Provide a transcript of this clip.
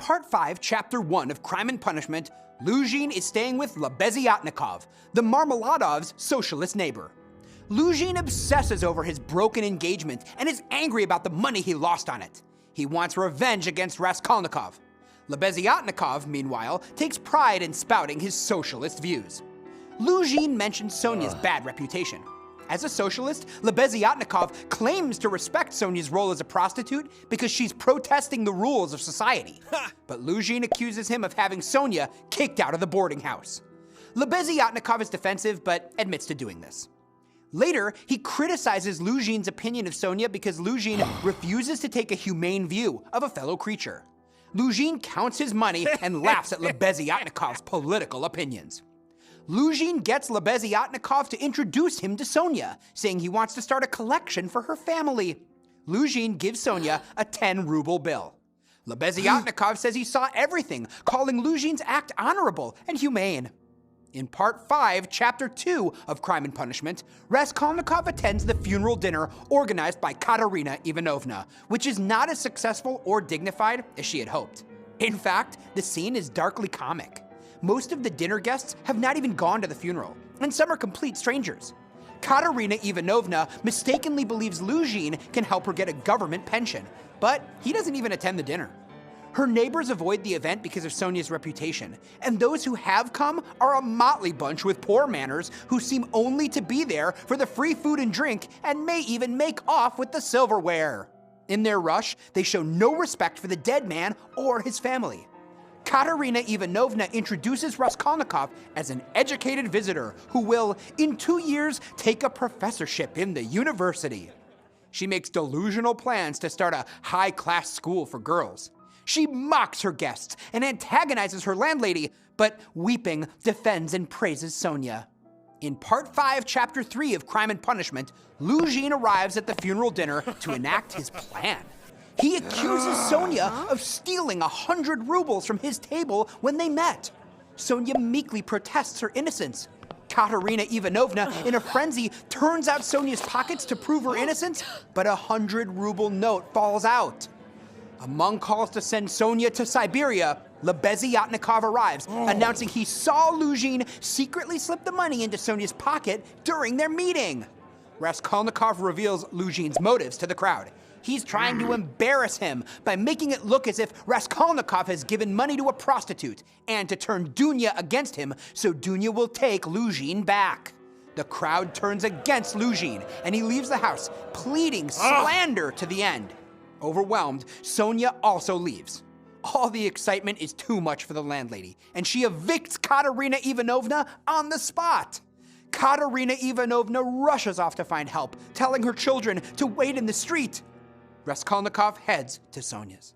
Part 5, Chapter 1 of Crime and Punishment, Luzhin is staying with Lēbīzziatnilov, the Marmeladov's socialist neighbor. Luzhin obsesses over his broken engagement and is angry about the money he lost on it. He wants revenge against Raskolnikov. Lēbīzziatnilov, meanwhile, takes pride in spouting his socialist views. Luzhin mentions Sonia's bad reputation. As a socialist, Lēbīzziatnilov claims to respect Sonia's role as a prostitute because she's protesting the rules of society. But Luzhin accuses him of having Sonia kicked out of the boarding house. Lēbīzziatnilov is defensive, but admits to doing this. Later, he criticizes Luzhin's opinion of Sonia because Luzhin refuses to take a humane view of a fellow creature. Luzhin counts his money and laughs at Lēbīzziatnilov's political opinions. Luzhin gets Lēbīzziatnilov to introduce him to Sonia, saying he wants to start a collection for her family. Luzhin gives Sonia a 10-ruble bill. Lēbīzziatnilov says he saw everything, calling Luzhin's act honorable and humane. In Part 5, Chapter 2 of Crime and Punishment, Raskolnikov attends the funeral dinner organized by Katerina Ivanovna, which is not as successful or dignified as she had hoped. In fact, the scene is darkly comic. Most of the dinner guests have not even gone to the funeral, and some are complete strangers. Katerina Ivanovna mistakenly believes Luzhin can help her get a government pension, but he doesn't even attend the dinner. Her neighbors avoid the event because of Sonia's reputation, and those who have come are a motley bunch with poor manners who seem only to be there for the free food and drink and may even make off with the silverware. In their rush, they show no respect for the dead man or his family. Katerina Ivanovna introduces Raskolnikov as an educated visitor who will, in 2 years, take a professorship in the university. She makes delusional plans to start a high-class school for girls. She mocks her guests and antagonizes her landlady, but weeping, defends and praises Sonia. In Part 5, Chapter 3 of Crime and Punishment, Luzhin arrives at the funeral dinner to enact his plan. He accuses Sonia of stealing 100 rubles from his table when they met. Sonia meekly protests her innocence. Katerina Ivanovna, in a frenzy, turns out Sonia's pockets to prove her innocence, but a 100-ruble note falls out. Among calls to send Sonia to Siberia, Lēbīzziatnilov arrives, announcing he saw Luzhin secretly slip the money into Sonia's pocket during their meeting. Raskolnikov reveals Luzhin's motives to the crowd. He's trying to embarrass him by making it look as if Raskolnikov has given money to a prostitute and to turn Dunya against him so Dunya will take Luzhin back. The crowd turns against Luzhin and he leaves the house, pleading slander to the end. Overwhelmed, Sonia also leaves. All the excitement is too much for the landlady, and she evicts Katerina Ivanovna on the spot. Katerina Ivanovna rushes off to find help, telling her children to wait in the street. Raskolnikov heads to Sonia's.